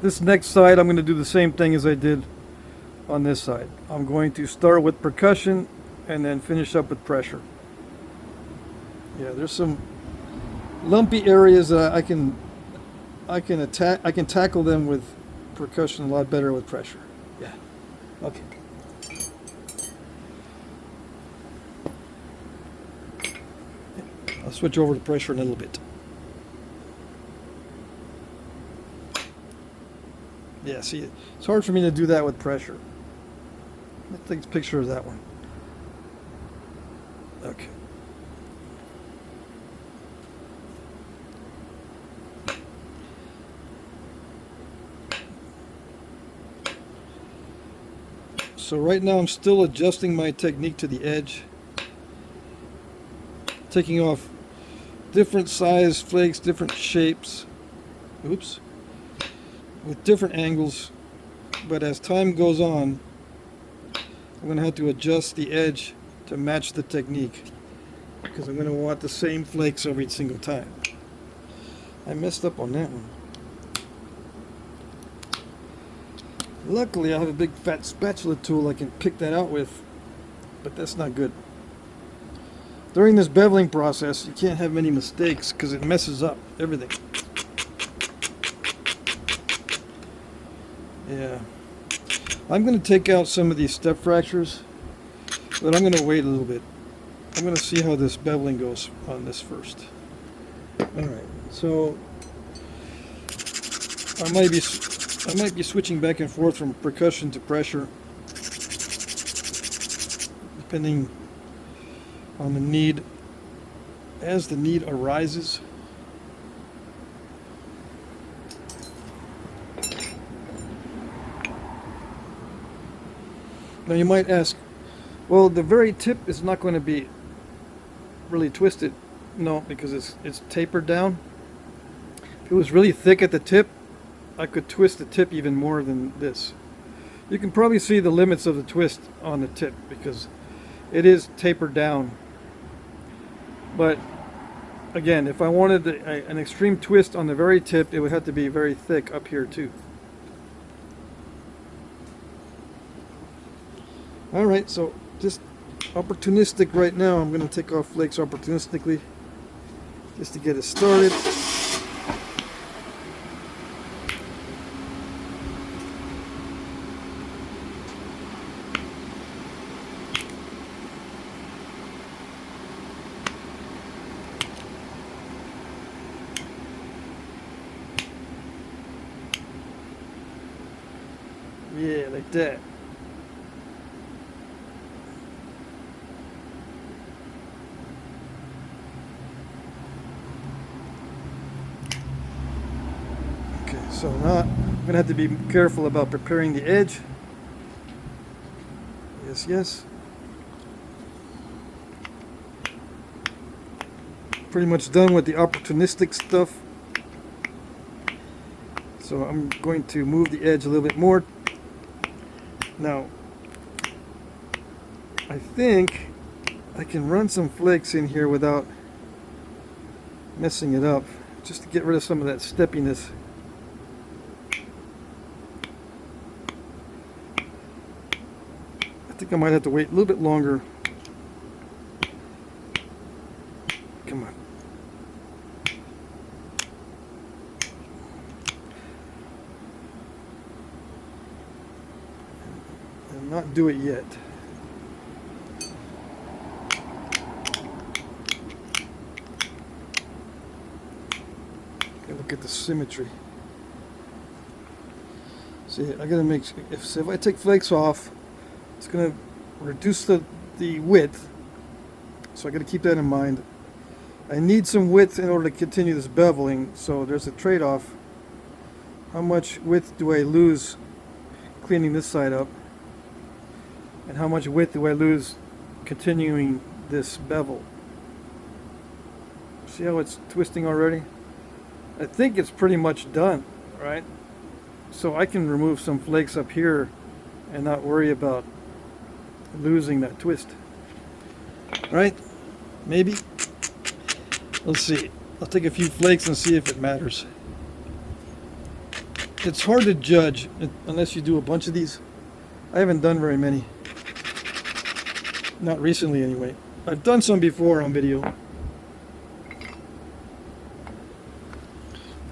This next side, I'm going to do the same thing as I did on this side. I'm going to start with percussion and then finish up with pressure. Yeah, there's some lumpy areas that I can tackle them with percussion a lot better with pressure. Yeah. Okay. I'll switch over to pressure in a little bit. Yeah, see, it's hard for me to do that with pressure. Let's take a picture of that one. Okay. So right now I'm still adjusting my technique to the edge. Taking off different size flakes, different shapes. Oops. With different angles. But as time goes on, I'm going to have to adjust the edge to match the technique. Because I'm going to want the same flakes every single time. I messed up on that one. Luckily, I have a big fat spatula tool I can pick that out with, but that's not good. During this beveling process, you can't have many mistakes because it messes up everything. Yeah. I'm going to take out some of these step fractures, but I'm going to wait a little bit. I'm going to see how this beveling goes on this first. Alright, so I might be switching back and forth from percussion to pressure, depending on the need, as the need arises. Now you might ask, well, the very tip is not going to be really twisted. No, because it's tapered down. If it was really thick at the tip, I could twist the tip even more than this. You can probably see the limits of the twist on the tip because it is tapered down. But again, if I wanted an extreme twist on the very tip, it would have to be very thick up here too. Alright, so just opportunistic right now. I'm going to take off flakes opportunistically just to get it started. Yeah, like that. Okay, so now I'm going to have to be careful about preparing the edge. Yes, yes. Pretty much done with the opportunistic stuff. So I'm going to move the edge a little bit more. Now, I think I can run some flakes in here without messing it up, just to get rid of some of that steppiness. I think I might have to wait a little bit longer. Come on. And not do it yet. Okay, look at the symmetry. See, I gotta make sure, if I take flakes off, it's going to reduce the width, so I got to keep that in mind. I need some width in order to continue this beveling, so there's a trade-off. How much width do I lose cleaning this side up, and how much width do I lose continuing this bevel? See how it's twisting already? I think it's pretty much done, right? So I can remove some flakes up here and not worry about losing that twist. Right? Maybe. Let's see. I'll take a few flakes and see if it matters. it's hard to judge unless you do a bunch of these. I haven't done very many. Not recently, anyway. I've done some before on video.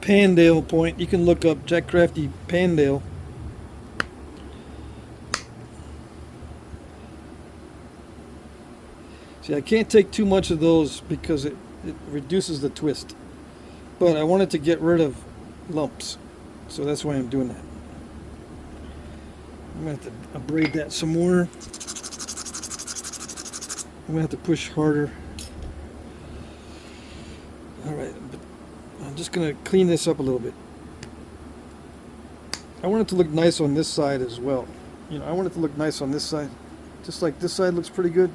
Pandale point. You can look up Jack Crafty Pandale. See, I can't take too much of those because it reduces the twist. But I wanted to get rid of lumps. So that's why I'm doing that. I'm going to have to abrade that some more. I'm going to have to push harder. Alright, but I'm just going to clean this up a little bit. I want it to look nice on this side as well. You know, I want it to look nice on this side. Just like this side looks pretty good.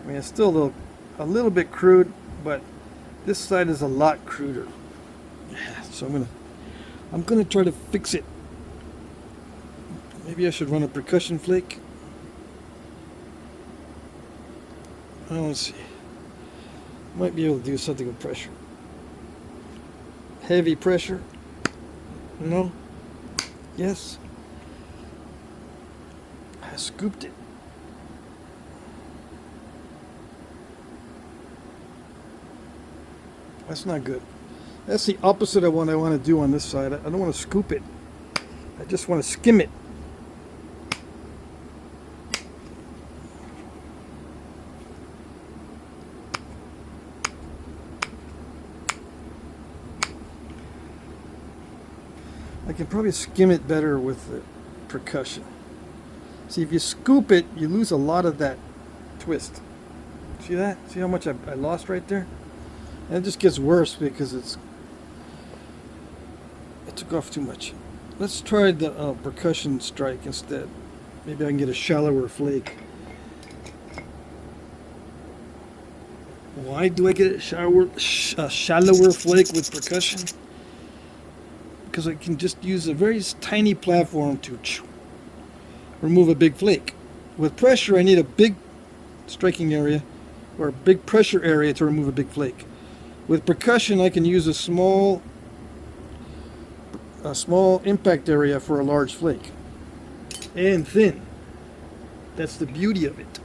I mean, it's still a little bit crude, but this side is a lot cruder. So I'm gonna try to fix it. Maybe I should run a percussion flake. Oh, let's see. Might be able to do something with pressure. Heavy pressure. No. Yes. I scooped it. That's not good. That's the opposite of what I want to do on this side. I don't want to scoop it. I just want to skim it. I can probably skim it better with the percussion. See, if you scoop it, you lose a lot of that twist. See that? See how much I lost right there? And it just gets worse because it took off too much. Let's try the percussion strike instead. Maybe I can get a shallower flake. Why do I get a shallower flake with percussion? Because I can just use a very tiny platform to remove a big flake. With pressure, I need a big striking area or a big pressure area to remove a big flake. With percussion, I can use a small impact area for a large flake. And thin. That's the beauty of it.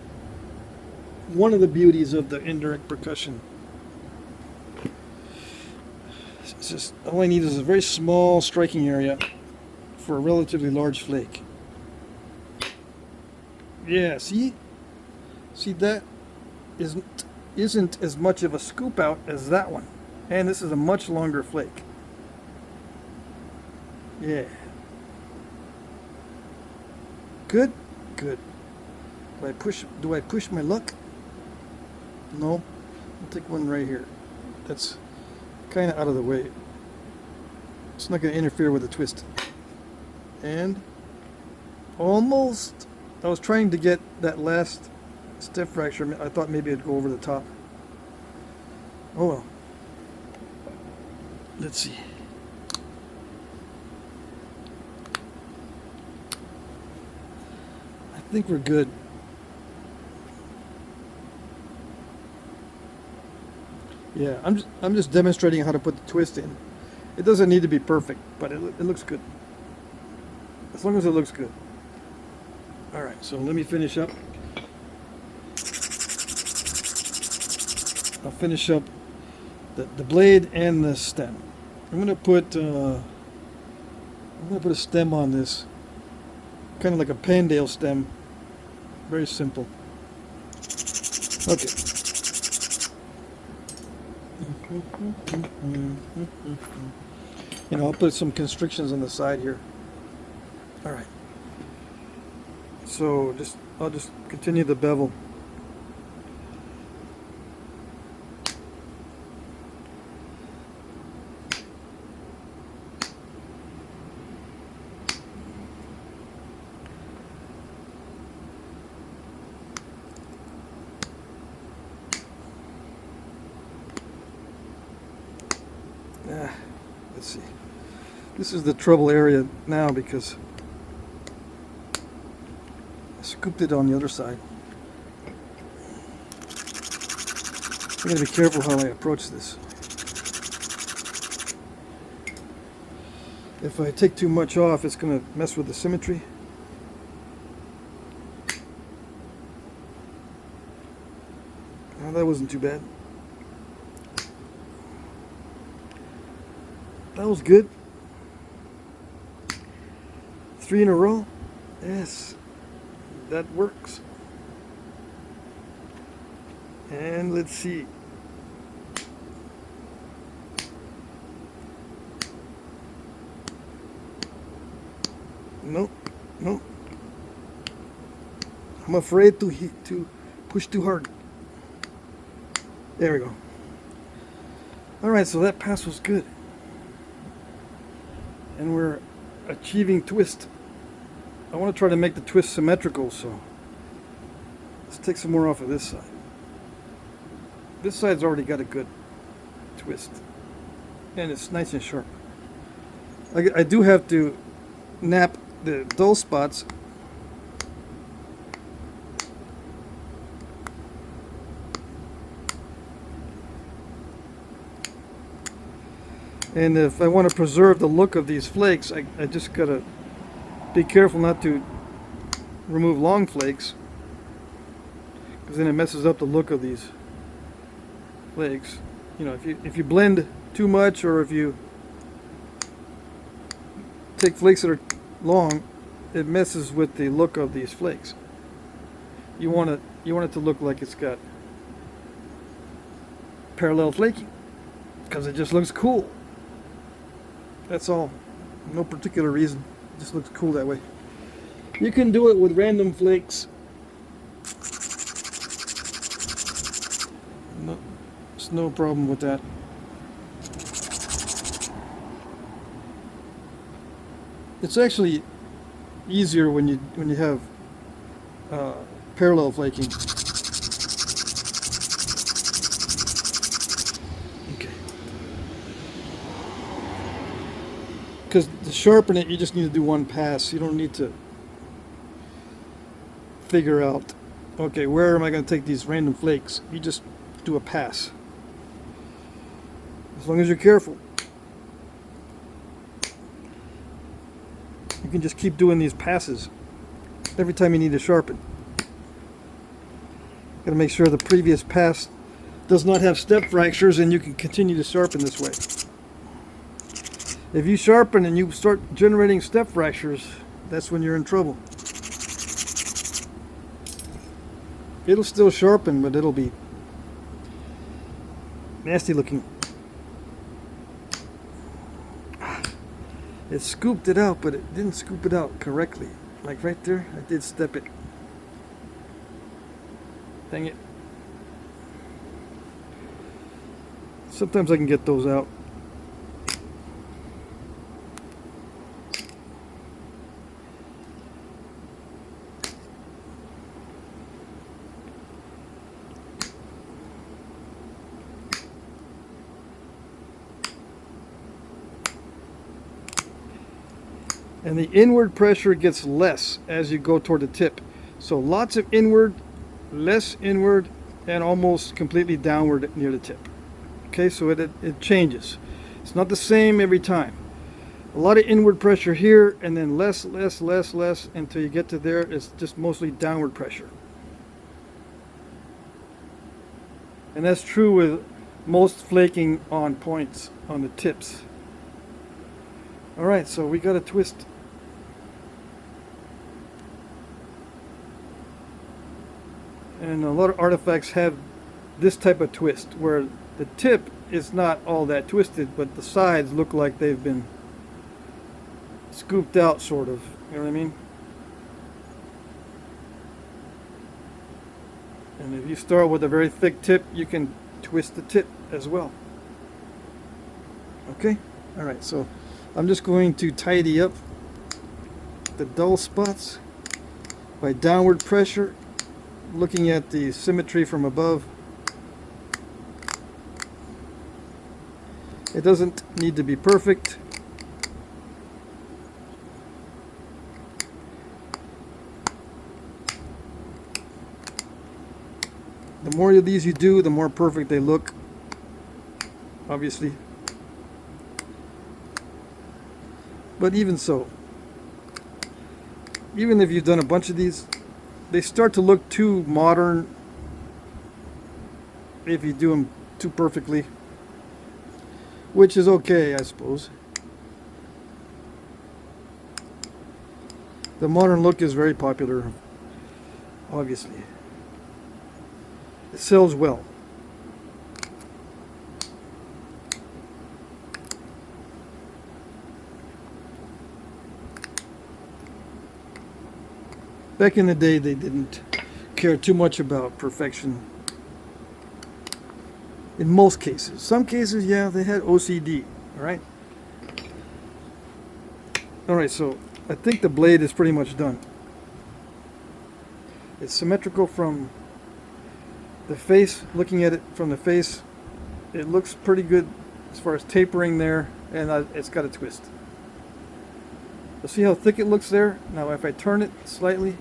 One of the beauties of the indirect percussion. It's just, all I need is a very small striking area for a relatively large flake. Yeah, see? See, that isn't as much of a scoop out as that one. And this is a much longer flake. Yeah. Good? Good. Do I push my luck? No. I'll take one right here. That's kind of out of the way. It's not going to interfere with the twist. And almost. I was trying to get that last step fracture. I thought maybe it'd go over the top. Oh well. Let's see. I think we're good. Yeah, I'm just demonstrating how to put the twist in. It doesn't need to be perfect, but it looks good. As long as it looks good. All right, so let me finish up. I'll finish up the blade and the stem. I'm gonna put a stem on this, kind of like a Pandale stem. Very simple. Okay. You know, I'll put some constrictions on the side here. All right. So I'll just continue the bevel. Let's see. This is the trouble area now because I scooped it on the other side. I gotta be careful how I approach this. If I take too much off, it's going to mess with the symmetry. Oh, that wasn't too bad. That was good. 3 in a row. Yes, that works. And let's see. Nope, nope. I'm afraid to push too hard. There we go. All right, so that pass was good. And we're achieving twist. I want to try to make the twist symmetrical, so let's take some more off of this side. This side's already got a good twist, and it's nice and sharp. I do have to nap the dull spots. And if I want to preserve the look of these flakes, I just gotta be careful not to remove long flakes, because then it messes up the look of these flakes. You know, if you blend too much, or if you take flakes that are long, it messes with the look of these flakes. You want it to look like it's got parallel flaking, because it just looks cool. That's all. No particular reason. It just looks cool that way. You can do it with random flakes. No, there's no problem with that. It's actually easier when you have parallel flaking. Okay. Because to sharpen it, you just need to do one pass. You don't need to figure out, okay, where am I going to take these random flakes? You just do a pass. As long as you're careful. You can just keep doing these passes every time you need to sharpen. Got to make sure the previous pass does not have step fractures, and you can continue to sharpen this way. If you sharpen and you start generating step fractures, that's when you're in trouble. It'll still sharpen, but it'll be nasty looking. It scooped it out, but it didn't scoop it out correctly. Like right there, I did step it. Dang it. Sometimes I can get those out. And the inward pressure gets less as you go toward the tip. So lots of inward, less inward, and almost completely downward near the tip. Okay, so it changes. It's not the same every time. A lot of inward pressure here, and then less until you get to there. It's just mostly downward pressure. And that's true with most flaking on points on the tips. Alright, so we got a twist. And a lot of artifacts have this type of twist, where the tip is not all that twisted, but the sides look like they've been scooped out, sort of. You know what I mean? And if you start with a very thick tip, you can twist the tip as well. Okay? Alright, so I'm just going to tidy up the dull spots by downward pressure, looking at the symmetry from above. It doesn't need to be perfect. The more of these you do, the more perfect they look, obviously. But even so, even if you've done a bunch of these, they start to look too modern if you do them too perfectly, which is okay, I suppose. The modern look is very popular, obviously. It sells well. Back in the day, they didn't care too much about perfection. In most cases. Some cases, yeah, they had OCD, alright? Alright, so I think the blade is pretty much done. It's symmetrical from the face. Looking at it from the face, it looks pretty good as far as tapering there, and it's got a twist. So see how thick it looks there? Now if I turn it slightly,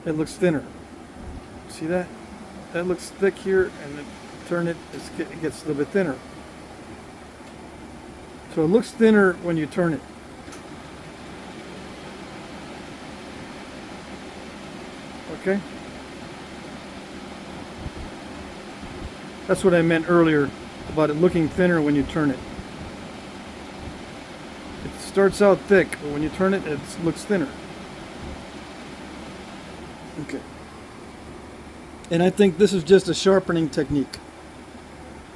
it looks thinner. See that? That looks thick here, and then turn it, it gets a little bit thinner. So it looks thinner when you turn it. Okay? That's what I meant earlier about it looking thinner when you turn it. It starts out thick, but when you turn it, it looks thinner. Okay. And I think this is just a sharpening technique.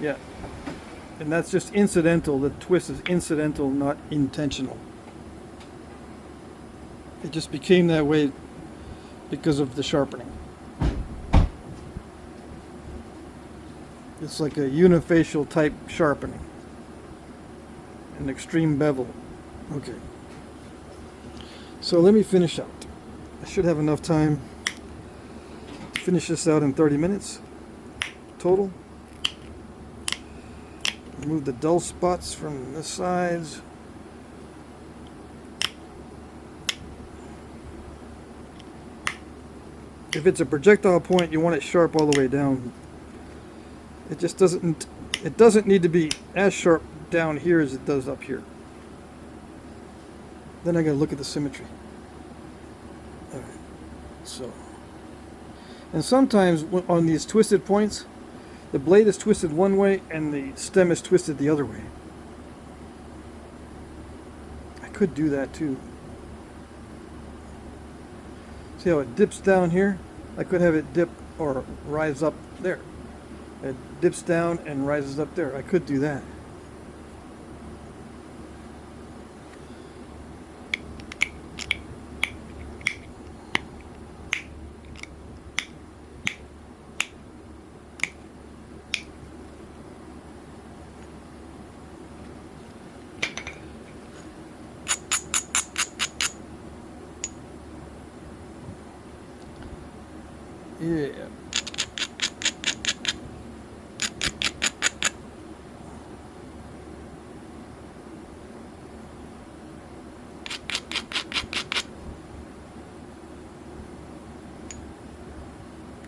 Yeah. And that's just incidental. The twist is incidental, not intentional. It just became that way because of the sharpening. It's like a unifacial type sharpening. An extreme bevel. Okay. So let me finish out. I should have enough time to finish this out in 30 minutes total. Remove the dull spots from the sides. If it's a projectile point, you want it sharp all the way down. It just doesn't need to be as sharp down here as it does up here. Then I gotta look at the symmetry. Alright, so. And sometimes on these twisted points, the blade is twisted one way and the stem is twisted the other way. I could do that too. See how it dips down here? I could have it dip or rise up there. It dips down and rises up there. I could do that. Yeah.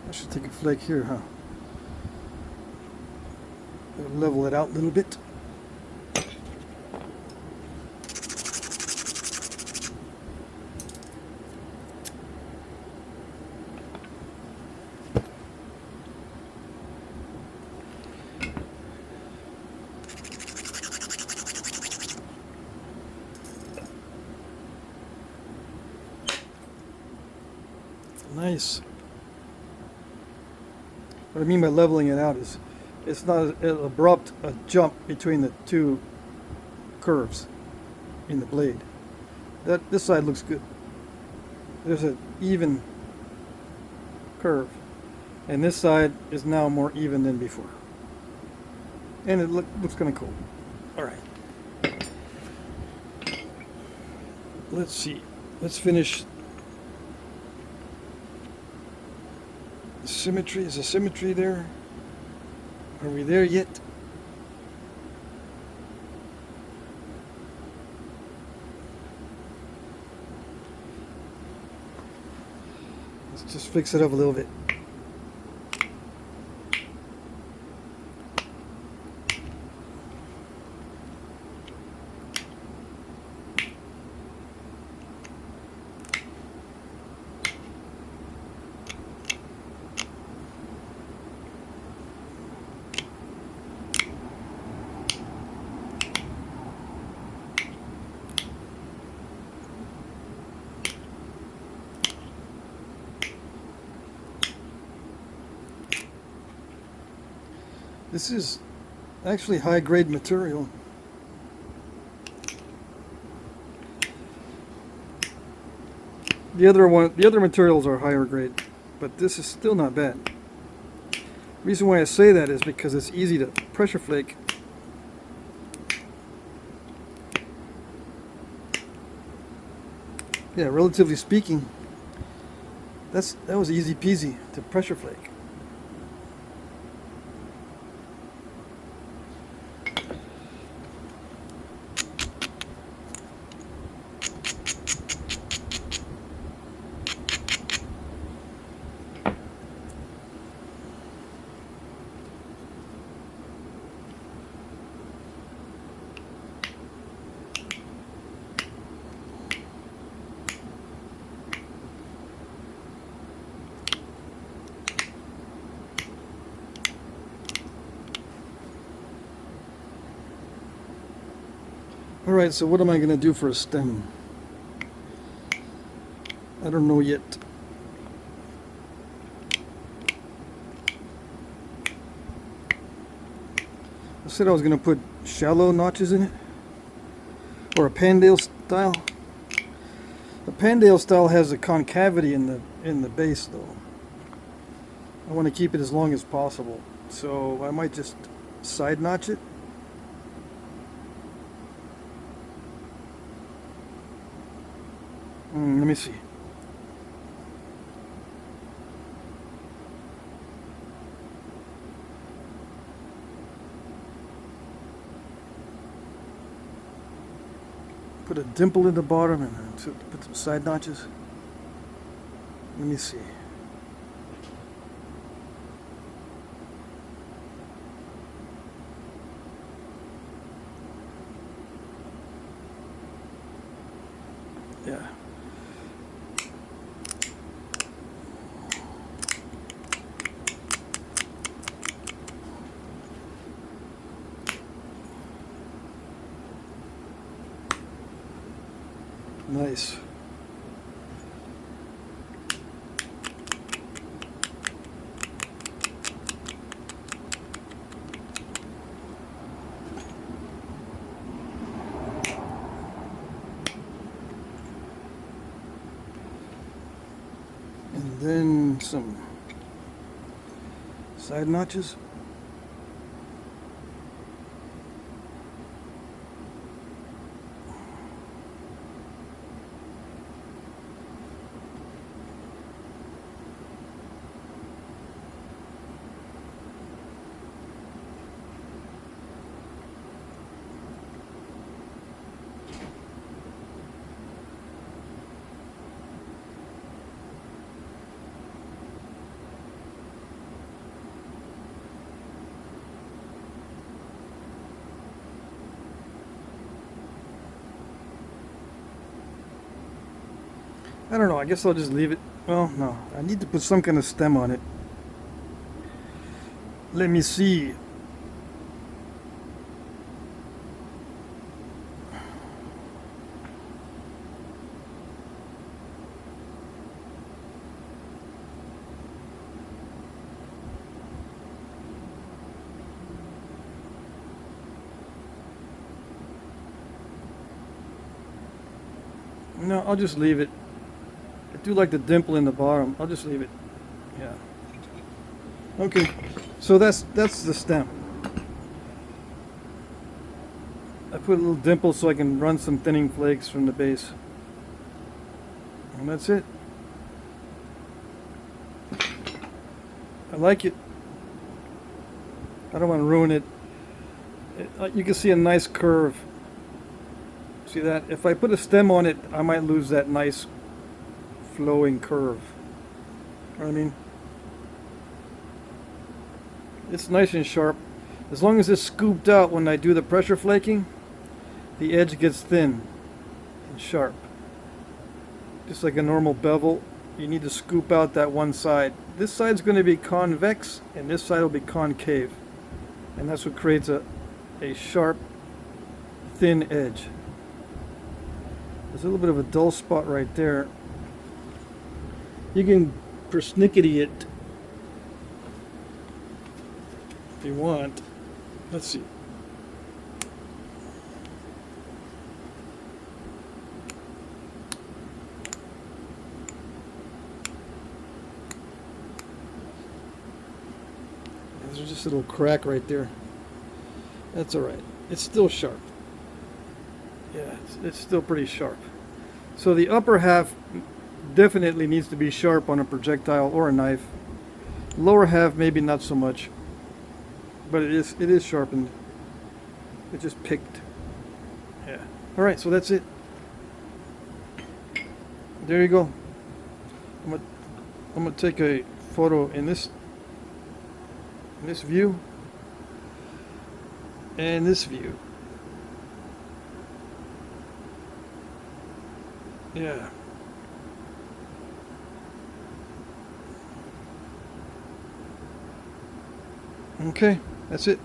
I should take a flake here, huh? Level it out a little bit. Nice. What I mean by leveling it out is it's not an abrupt jump between the two curves in the blade. This side looks good. There's an even curve, and this side is now more even than before. And it looks kind of cool. All right. Let's see. Let's finish. Symmetry, is a symmetry there? Are we there yet? Let's just fix it up a little bit. This is actually high grade material. The other materials are higher grade, but this is still not bad. Reason why I say that is because it's easy to pressure flake. Yeah, relatively speaking, that was easy peasy to pressure flake. Alright, so what am I going to do for a stem? I don't know yet. I said I was going to put shallow notches in it. Or a Pandale style. The Pandale style has a concavity in the base though. I want to keep it as long as possible. So I might just side notch it. Let me see. Put a dimple in the bottom and put some side notches. Let me see. Yeah. Nice. And then some side notches. I don't know, I guess I'll just leave it. Well, no, I need to put some kind of stem on it. Let me see. No, I'll just leave it. I do like the dimple in the bottom. I'll just leave it. Yeah. Okay. So that's the stem. I put a little dimple so I can run some thinning flakes from the base. And that's it. I like it. I don't want to ruin it. You can see a nice curve. See that? If I put a stem on it, I might lose that nice flowing curve. You know what I mean? It's nice and sharp. As long as it's scooped out when I do the pressure flaking, the edge gets thin and sharp. Just like a normal bevel, you need to scoop out that one side. This side's going to be convex and this side will be concave. And that's what creates a sharp, thin edge. There's a little bit of a dull spot right there. You can persnickety it you want. Let's see. There's just a little crack right there. That's all right. It's still sharp. Yeah, it's still pretty sharp. So the upper half definitely needs to be sharp on a projectile or a knife. Lower half maybe not so much, but it is sharpened. It just picked. Yeah. All right, so that's it. There you go. I'm gonna take a photo in this view and this view. Yeah. Okay, that's it.